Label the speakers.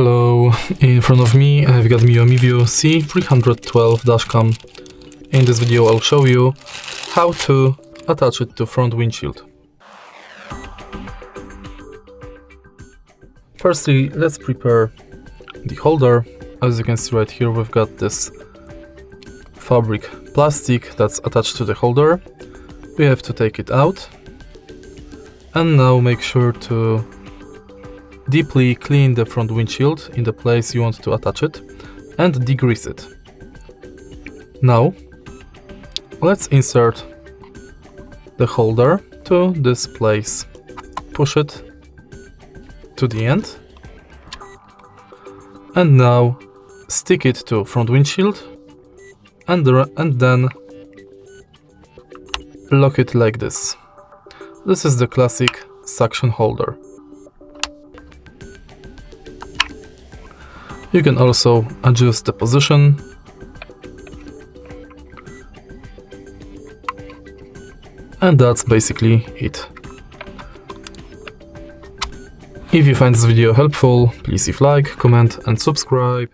Speaker 1: Hello, in front of me I've got Mio MiVue C312 dashcam. In this video I'll show you how to attach it to front windshield. Firstly, let's prepare the holder. As you can see right here, we've got this fabric plastic that's attached to the holder. We have to take it out. And now make sure to deeply clean the front windshield in the place you want to attach it and degrease it. Now, let's insert the holder to this place. Push it to the end. And now stick it to front windshield and then lock it like this. This is the classic suction holder. You can also adjust the position. And that's basically it. If you find this video helpful, please leave a like, comment and subscribe.